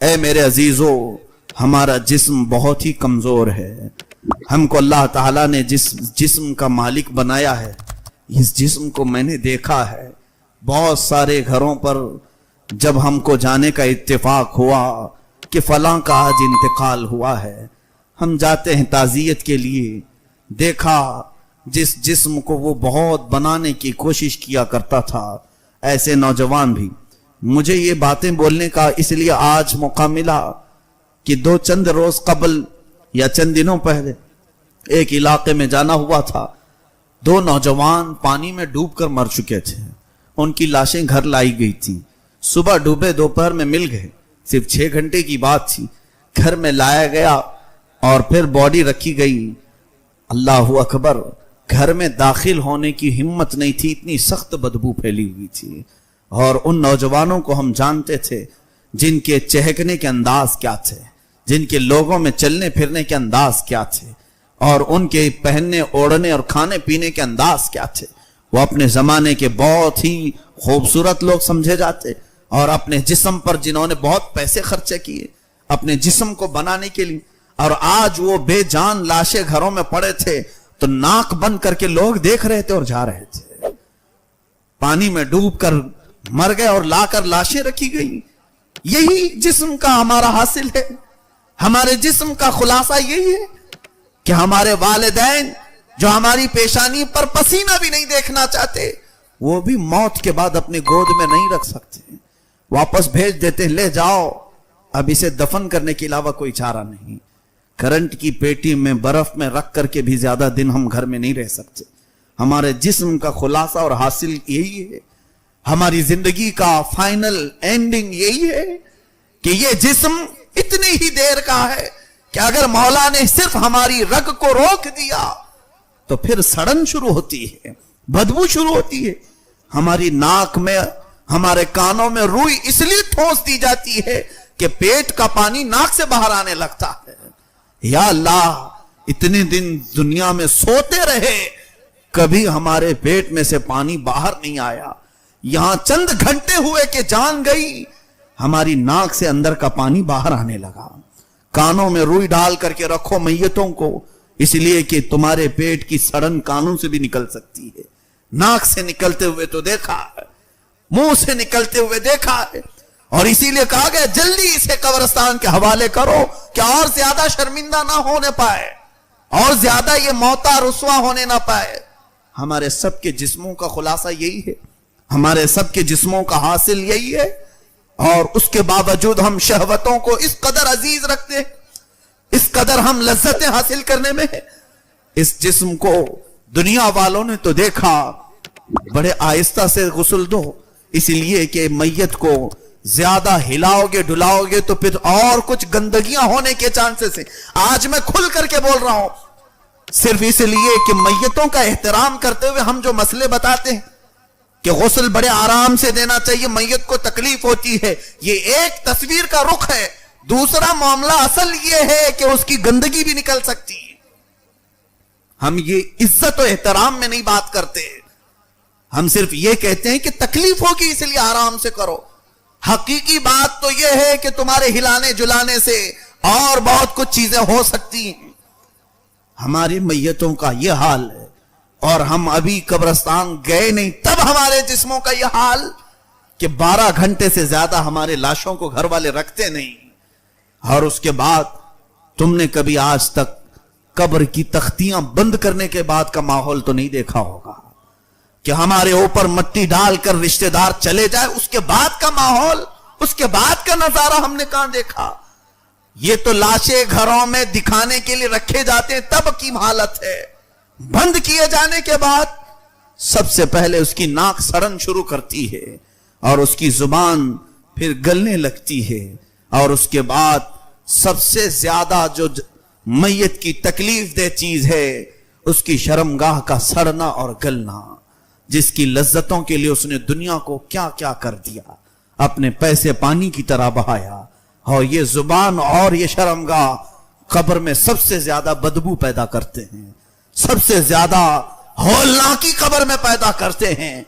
اے میرے عزیزو، ہمارا جسم بہت ہی کمزور ہے. ہم کو اللہ تعالیٰ نے جس جسم کا مالک بنایا ہے، اس جسم کو میں نے دیکھا ہے. بہت سارے گھروں پر جب ہم کو جانے کا اتفاق ہوا کہ فلاں کا آج انتقال ہوا ہے، ہم جاتے ہیں تعزیت کے لیے. دیکھا جس جسم کو وہ بہت بنانے کی کوشش کیا کرتا تھا، ایسے نوجوان بھی. مجھے یہ باتیں بولنے کا اس لیے آج موقع ملا کہ چند روز قبل یا چند دنوں پہلے ایک علاقے میں جانا ہوا تھا. 2 نوجوان پانی میں ڈوب کر مر چکے تھے. ان کی لاشیں گھر لائی گئی تھی. صبح ڈوبے، دوپہر میں مل گئے. صرف 6 گھنٹے کی بات تھی. گھر میں لایا گیا اور پھر باڈی رکھی گئی. اللہ اکبر، گھر میں داخل ہونے کی ہمت نہیں تھی، اتنی سخت بدبو پھیلی ہوئی تھی. اور ان نوجوانوں کو ہم جانتے تھے جن کے چہکنے کے انداز کیا تھے، جن کے لوگوں میں چلنے پھرنے کے انداز کیا تھے، اور ان کے پہننے اوڑھنے اور کھانے پینے کے انداز کیا تھے. وہ اپنے زمانے کے بہت ہی خوبصورت لوگ سمجھے جاتے، اور اپنے جسم پر جنہوں نے بہت پیسے خرچے کیے اپنے جسم کو بنانے کے لیے، اور آج وہ بے جان لاشیں گھروں میں پڑے تھے تو ناک بند کر کے لوگ دیکھ رہے تھے اور جا رہے تھے. پانی میں ڈوب کر مر گئے اور لا کر لاشیں رکھی گئی. یہی جسم کا ہمارا حاصل ہے. ہمارے جسم کا خلاصہ یہی ہے کہ ہمارے والدین جو ہماری پیشانی پر پسینہ بھی نہیں دیکھنا چاہتے، وہ بھی موت کے بعد اپنی گود میں نہیں رکھ سکتے، واپس بھیج دیتے، لے جاؤ، اب اسے دفن کرنے کے علاوہ کوئی چارہ نہیں. کرنٹ کی پیٹی میں برف میں رکھ کر کے بھی زیادہ دن ہم گھر میں نہیں رہ سکتے. ہمارے جسم کا خلاصہ اور حاصل یہی ہے. ہماری زندگی کا فائنل اینڈنگ یہی ہے کہ یہ جسم اتنی ہی دیر کا ہے کہ اگر مولا نے صرف ہماری رگ کو روک دیا تو پھر سڑن شروع ہوتی ہے، بدبو شروع ہوتی ہے. ہماری ناک میں، ہمارے کانوں میں روئی اس لیے ٹھونس دی جاتی ہے کہ پیٹ کا پانی ناک سے باہر آنے لگتا ہے. یا اللہ، اتنے دن دنیا میں سوتے رہے، کبھی ہمارے پیٹ میں سے پانی باہر نہیں آیا. یہاں چند گھنٹے ہوئے کہ جان گئی، ہماری ناک سے اندر کا پانی باہر آنے لگا. کانوں میں روئی ڈال کر کے رکھو میتوں کو، اس لیے کہ تمہارے پیٹ کی سڑن کانوں سے بھی نکل سکتی ہے. ناک سے نکلتے ہوئے تو دیکھا ہے، منہ سے نکلتے ہوئے دیکھا ہے، اور اسی لیے کہا گیا جلدی اسے قبرستان کے حوالے کرو کہ اور زیادہ شرمندہ نہ ہونے پائے، اور زیادہ یہ موتا رسوا ہونے نہ پائے. ہمارے سب کے جسموں کا خلاصہ یہی ہے، ہمارے سب کے جسموں کا حاصل یہی ہے. اور اس کے باوجود ہم شہوتوں کو اس قدر عزیز رکھتے ہیں، اس قدر ہم لذتیں حاصل کرنے میں ہیں. اس جسم کو دنیا والوں نے تو دیکھا بڑے آہستہ سے غسل دو، اس لیے کہ میت کو زیادہ ہلاؤ گے ڈلاؤ گے تو پھر اور کچھ گندگیاں ہونے کے چانسز ہیں. آج میں کھل کر کے بول رہا ہوں صرف اس لیے کہ میتوں کا احترام کرتے ہوئے ہم جو مسئلے بتاتے ہیں کہ غسل بڑے آرام سے دینا چاہیے، میت کو تکلیف ہوتی ہے، یہ ایک تصویر کا رخ ہے. دوسرا معاملہ اصل یہ ہے کہ اس کی گندگی بھی نکل سکتی ہے. ہم یہ عزت و احترام میں نہیں بات کرتے، ہم صرف یہ کہتے ہیں کہ تکلیف ہوگی اس لیے آرام سے کرو. حقیقی بات تو یہ ہے کہ تمہارے ہلانے جلانے سے اور بہت کچھ چیزیں ہو سکتی ہیں. ہماری میتوں کا یہ حال ہے، اور ہم ابھی قبرستان گئے نہیں تب ہمارے جسموں کا یہ حال کہ 12 گھنٹے سے زیادہ ہمارے لاشوں کو گھر والے رکھتے نہیں. اور اس کے بعد تم نے کبھی آج تک قبر کی تختیاں بند کرنے کے بعد کا ماحول تو نہیں دیکھا ہوگا کہ ہمارے اوپر مٹی ڈال کر رشتہ دار چلے جائے. اس کے بعد کا ماحول، اس کے بعد کا نظارہ ہم نے کہاں دیکھا؟ یہ تو لاشیں گھروں میں دکھانے کے لیے رکھے جاتے ہیں تب کی حالت ہے. بند کیے جانے کے بعد سب سے پہلے اس کی ناک سڑن شروع کرتی ہے، اور اس کی زبان پھر گلنے لگتی ہے، اور اس کے بعد سب سے زیادہ جو میت کی تکلیف دہ چیز ہے اس کی شرمگاہ کا سڑنا اور گلنا، جس کی لذتوں کے لیے اس نے دنیا کو کیا کیا کر دیا، اپنے پیسے پانی کی طرح بہایا. اور یہ زبان اور یہ شرمگاہ قبر میں سب سے زیادہ بدبو پیدا کرتے ہیں، سب سے زیادہ ہولناکی قبر میں پیدا کرتے ہیں.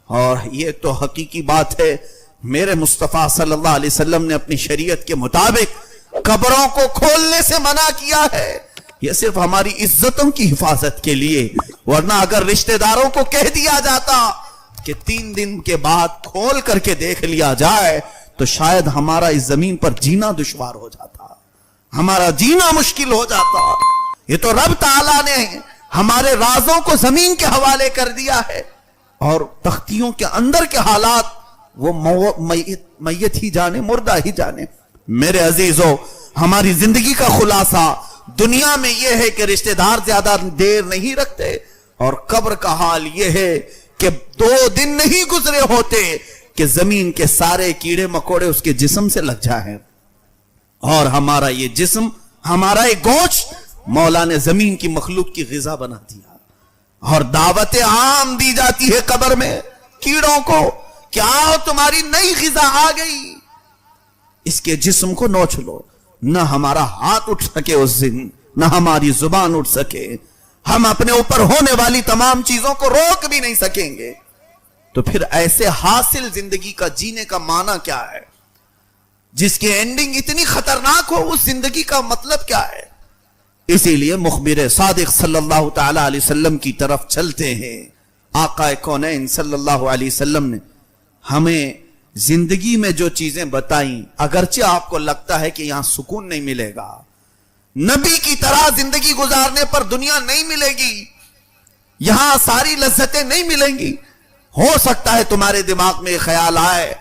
اور یہ تو حقیقی بات ہے میرے مصطفیٰ صلی اللہ علیہ وسلم نے اپنی شریعت کے مطابق قبروں کو کھولنے سے منع کیا ہے، یہ صرف ہماری عزتوں کی حفاظت کے لیے، ورنہ اگر رشتہ داروں کو کہہ دیا جاتا کہ 3 دن کے بعد کھول کر کے دیکھ لیا جائے تو شاید ہمارا اس زمین پر جینا دشوار ہو جاتا، ہمارا جینا مشکل ہو جاتا۔ یہ تو رب تعالیٰ نے ہمارے رازوں کو زمین کے حوالے کر دیا ہے، اور تختیوں کے اندر کے حالات وہ میت ہی جانے، مردہ ہی جانے۔ میرے عزیزو، ہماری زندگی کا خلاصہ دنیا میں یہ ہے کہ رشتہ دار زیادہ دیر نہیں رکھتے، اور قبر کا حال یہ ہے کہ 2 دن نہیں گزرے ہوتے کہ زمین کے سارے کیڑے مکوڑے اس کے جسم سے لگ جائیں، اور ہمارا یہ جسم، ہمارا یہ گوشت مولا نے زمین کی مخلوق کی غذا بنا دیا، اور دعوت عام دی جاتی ہے قبر میں کیڑوں کو کہ آؤ تمہاری نئی غذا آ گئی، اس کے جسم کو نوچ لو۔ نہ ہمارا ہاتھ اٹھ سکے اس دن، نہ ہماری زبان اٹھ سکے، ہم اپنے اوپر ہونے والی تمام چیزوں کو روک بھی نہیں سکیں گے۔ تو پھر ایسے حاصل زندگی کا جینے کا معنی کیا ہے، جس کی اینڈنگ اتنی خطرناک ہو؟ اس زندگی کا مطلب کیا ہے؟ اسی لیے مخبر صادق صلی اللہ تعالی علیہ وسلم کی طرف چلتے ہیں۔ آقا کونین صلی اللہ علیہ وسلم نے ہمیں زندگی میں جو چیزیں بتائیں، اگرچہ آپ کو لگتا ہے کہ یہاں سکون نہیں ملے گا، نبی کی طرح زندگی گزارنے پر دنیا نہیں ملے گی، یہاں ساری لذتیں نہیں ملیں گی، ہو سکتا ہے تمہارے دماغ میں خیال آئے،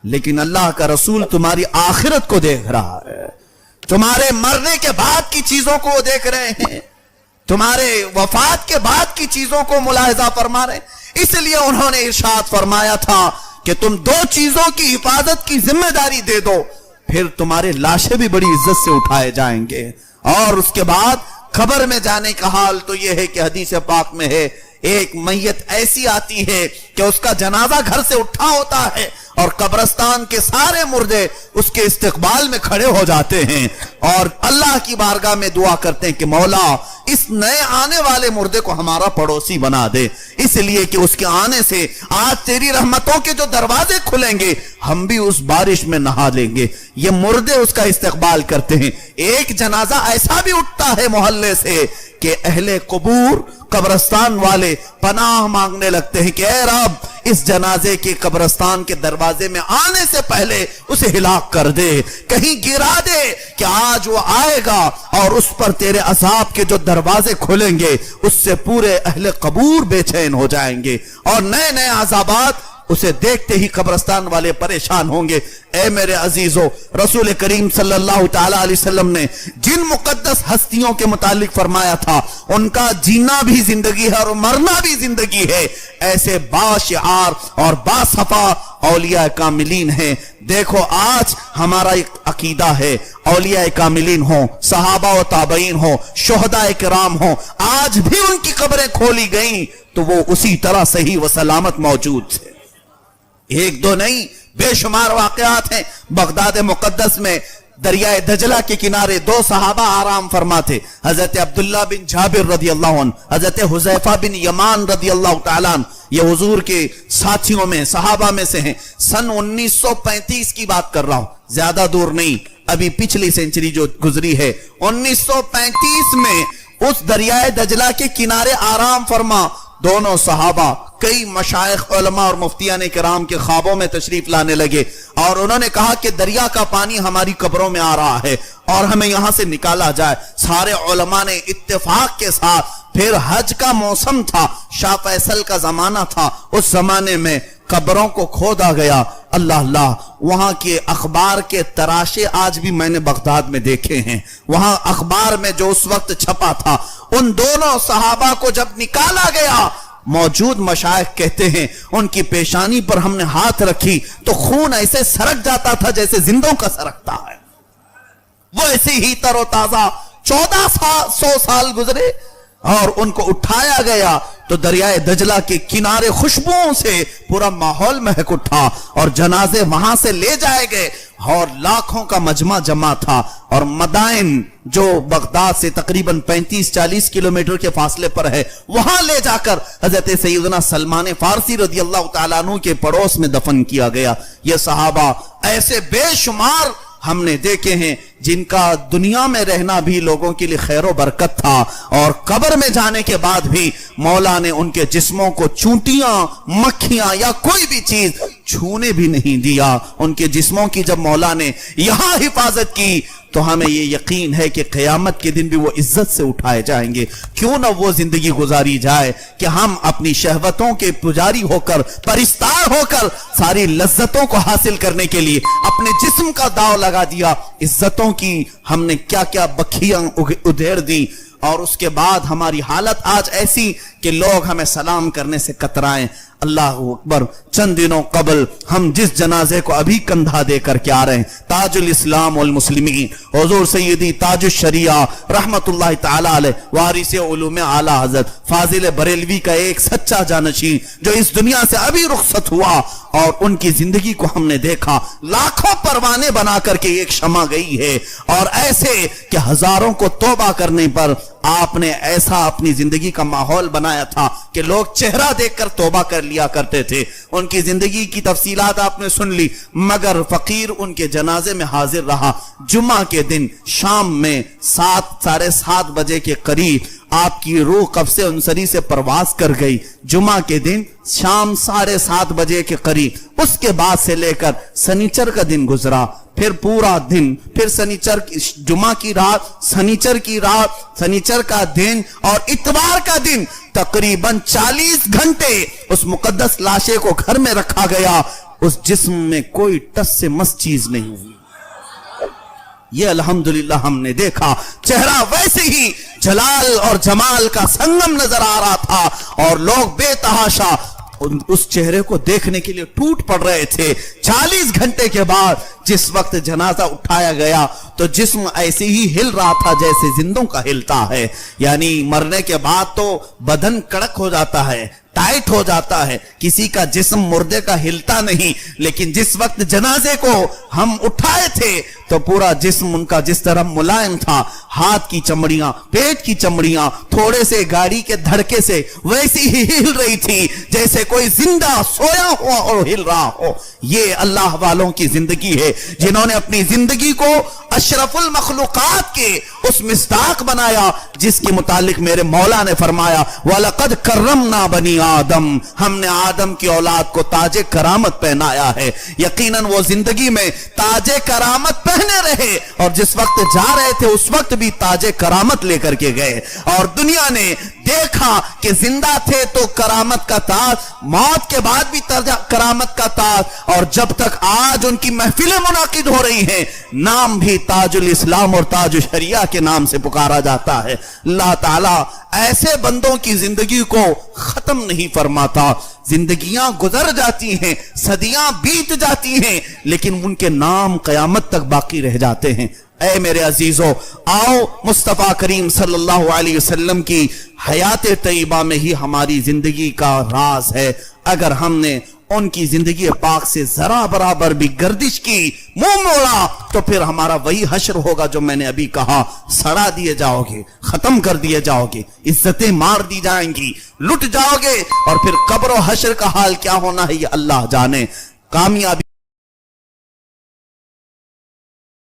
لیکن اللہ کا رسول تمہاری آخرت کو دیکھ رہا ہے، تمہارے مرنے کے بعد کی چیزوں کو دیکھ رہے ہیں، تمہارے وفات کے بعد کی چیزوں کو ملاحظہ فرما رہے ہیں۔ اس لیے انہوں نے ارشاد فرمایا تھا کہ تم 2 چیزوں کی حفاظت کی ذمہ داری دے دو، پھر تمہارے لاشیں بھی بڑی عزت سے اٹھائے جائیں گے۔ اور اس کے بعد قبر میں جانے کا حال تو یہ ہے کہ حدیث پاک میں ہے، ایک میت ایسی آتی ہے کہ اس کا جنازہ گھر سے اٹھا ہوتا ہے، اور قبرستان کے سارے مردے اس کے استقبال میں کھڑے ہو جاتے ہیں، اور اللہ کی بارگاہ میں دعا کرتے ہیں کہ مولا اس نئے آنے والے مردے کو ہمارا پڑوسی بنا دے، اس لیے کہ اس کے آنے سے آج تیری رحمتوں کے جو دروازے کھلیں گے، ہم بھی اس بارش میں نہا لیں گے۔ یہ مردے اس کا استقبال کرتے ہیں۔ ایک جنازہ ایسا بھی اٹھتا ہے محلے سے کہ اہل قبور، قبرستان والے پناہ مانگنے لگتے ہیں کہ اے رب اس جنازے کے قبرستان کے دروازے میں آنے سے پہلے اسے ہلاک کر دے، کہیں گرا دے کہ آج وہ آئے گا اور اس پر تیرے عذاب کے جو دروازے کھلیں گے اس سے پورے اہل قبور بے چین ہو جائیں گے، اور نئے نئے عذابات اسے دیکھتے ہی قبرستان والے پریشان ہوں گے۔ اے میرے عزیزو، رسول کریم صلی اللہ تعالی علیہ وسلم نے جن مقدس ہستیوں کے متعلق فرمایا تھا ان کا جینا بھی زندگی ہے اور مرنا بھی زندگی ہے، ایسے باشعار اور باصفا اولیاء کاملین ہیں۔ دیکھو آج ہمارا ایک عقیدہ ہے، اولیاء کاملین ہوں، صحابہ و تابعین ہوں، شہداء کرام ہوں، آج بھی ان کی قبریں کھولی گئیں تو وہ اسی طرح صحیح و سلامت موجود تھے۔ 1-2 نہیں، بے شمار واقعات ہیں۔ بغداد مقدس میں دریائے دجلہ کے کنارے 2 صحابہ آرام فرما تھے، حضرت عبداللہ بن جابر رضی اللہ عنہ، حضرت حذیفہ بن یمان رضی اللہ تعالیٰ عنہ، یہ حضور کے ساتھیوں میں، صحابہ میں سے ہیں۔ سن 1935 کی بات کر رہا ہوں، زیادہ دور نہیں، ابھی پچھلی سینچری جو گزری ہے، 1935 میں اس دریائے دجلہ کے کنارے آرام فرما دونوں صحابہ کئی مشائخ علماء اور مفتیان کرام کے خوابوں میں تشریف لانے لگے، اور انہوں نے کہا کہ دریا کا پانی ہماری قبروں میں آ رہا ہے اور ہمیں یہاں سے نکالا جائے۔ سارے علماء نے اتفاق کے ساتھ، پھر حج کا موسم تھا، شاہ فیصل کا زمانہ تھا، اس زمانے میں قبروں کو کھودا گیا۔ اللہ اللہ، وہاں کے اخبار کے تراشے آج بھی میں نے بغداد میں دیکھے ہیں۔ وہاں اخبار میں جو اس وقت چھپا تھا، ان دونوں صحابہ کو جب نکالا گیا، موجود مشائخ کہتے ہیں ان کی پیشانی پر ہم نے ہاتھ رکھی تو خون ایسے سرک جاتا تھا جیسے زندوں کا سرکتا ہے، وہ ایسے ہی تر و تازہ۔ 1400 سال گزرے اور ان کو اٹھایا گیا تو دریائے دجلہ کے کنارے خوشبوؤں سے پورا ماحول مہک اٹھا اور جنازے وہاں سے لے جائے گئے اور لاکھوں کا مجمع جمع تھا اور مدائن جو بغداد سے تقریباً 35-40 کلومیٹر کے فاصلے پر ہے وہاں لے جا کر حضرت سیدنا سلمان فارسی رضی اللہ تعالیٰ عنہ کے پڑوس میں دفن کیا گیا. یہ صحابہ ایسے بے شمار ہم نے دیکھے ہیں جن کا دنیا میں رہنا بھی لوگوں کے لیے خیر و برکت تھا اور قبر میں جانے کے بعد بھی مولا نے ان کے جسموں کو چونٹیاں مکھیاں یا کوئی بھی چیز چھونے بھی نہیں دیا. ان کے جسموں کی جب مولا نے یہاں حفاظت کی تو ہمیں یہ یقین ہے کہ قیامت کے دن بھی وہ عزت سے اٹھائے جائیں گے. کیوں نہ وہ زندگی گزاری جائے کہ ہم اپنی شہوتوں کے پجاری ہو کر پرستار ہو کر ساری لذتوں کو حاصل کرنے کے لیے اپنے جسم کا داؤ لگا دیا. عزتوں کی ہم نے کیا کیا بکھیاں ادھیڑ دی اور اس کے بعد ہماری حالت آج ایسی کہ لوگ ہمیں سلام کرنے سے کترائیں. اللہ اکبر. چند دنوں قبل ہم جس جنازے کو ابھی کندھا دے کر کے آ رہے ہیں تاج الاسلام والمسلمین حضور سیدی تاج الشریعہ رحمت اللہ تعالی علیہ وارث علوم اعلی حضرت فاضل بریلوی کا ایک سچا جانشین جو اس دنیا سے ابھی رخصت ہوا اور ان کی زندگی کو ہم نے دیکھا لاکھوں پروانے بنا کر کے ایک شمع گئی ہے اور ایسے کہ ہزاروں کو توبہ کرنے پر آپ نے ایسا اپنی زندگی کا ماحول بنایا تھا کہ لوگ چہرہ دیکھ کر توبہ کر لیا کرتے تھے. ان کی زندگی کی تفصیلات آپ نے سن لی مگر فقیر ان کے جنازے میں حاضر رہا. جمعہ کے دن شام میں 7-7:30 بجے کے قریب آپ کی روح قبض انصری سے پرواز کر گئی. جمعہ کے دن شام 7:30 بجے کے قریب اس کے بعد سے لے کر سنیچر کا دن گزرا پھر پورا دن پھر سنیچر جمعہ کی رات سنیچر کی رات سنیچر کا دن اور اتوار کا دن تقریباً 40 گھنٹے اس مقدس لاشے کو گھر میں رکھا گیا. اس جسم میں کوئی ٹس سے مس چیز نہیں ہوئی. یہ الحمدللہ ہم نے دیکھا چہرہ ویسے ہی جلال اور جمال کا سنگم نظر آ رہا تھا اور لوگ بے تحاشا اس چہرے کو دیکھنے کے لیے ٹوٹ پڑ رہے تھے. 40 گھنٹے کے بعد جس وقت جنازہ اٹھایا گیا تو جسم ایسے ہی ہل رہا تھا جیسے زندوں کا ہلتا ہے. یعنی مرنے کے بعد تو بدن کڑک ہو جاتا ہے ٹائٹ ہو جاتا ہے کسی کا جسم مردے کا ہلتا نہیں لیکن جس وقت جنازے کو ہم اٹھائے تھے تو پورا جسم ان کا جس طرح ملائم تھا ہاتھ کی چمڑیاں پیٹ کی چمڑیاں تھوڑے سے گاڑی کے دھڑکے سے ویسی ہی ہل رہی تھی جیسے کوئی زندہ سویا ہوا اور ہل رہا ہو. یہ اللہ والوں کی زندگی ہے جنہوں نے اپنی زندگی کو اشرف المخلوقات کے اس مصداق بنایا جس کے متعلق میرے مولا نے فرمایا وَلَقَدْ كَرَّمْنَا بَنِي آدم ہم نے آدم کی اولاد کو تاج کرامت پہنایا ہے. یقیناً وہ زندگی میں تاج کرامت پہنے رہے اور جس وقت جا رہے تھے اس وقت بھی تاج کرامت لے کر کے گئے اور دنیا نے دیکھا کہ زندہ تھے تو کرامت کا تاج موت کے بعد بھی کرامت کا تاج اور جب تک آج ان کی محفلیں منعقد ہو رہی ہیں نام بھی تاج الاسلام اور تاج الشریعہ کے نام سے پکارا جاتا ہے. اللہ تعالیٰ ایسے بندوں کی زندگی کو ختم نہیں فرماتا. زندگیاں گزر جاتی ہیں صدیاں بیت جاتی ہیں لیکن ان کے نام قیامت تک باقی رہ جاتے ہیں. اے میرے عزیزو آؤ مصطفیٰ کریم صلی اللہ علیہ وسلم کی حیات طیبہ میں ہی ہماری زندگی کا راز ہے. اگر ہم نے ان کی زندگی پاک سے ذرا برابر بھی گردش کی منہ موڑا تو پھر ہمارا وہی حشر ہوگا جو میں نے ابھی کہا. سڑا دیے جاؤ گے ختم کر دیے جاؤ گے عزتیں مار دی جائیں گی لٹ جاؤ گے اور پھر قبر و حشر کا حال کیا ہونا ہے یہ اللہ جانے. کامیابی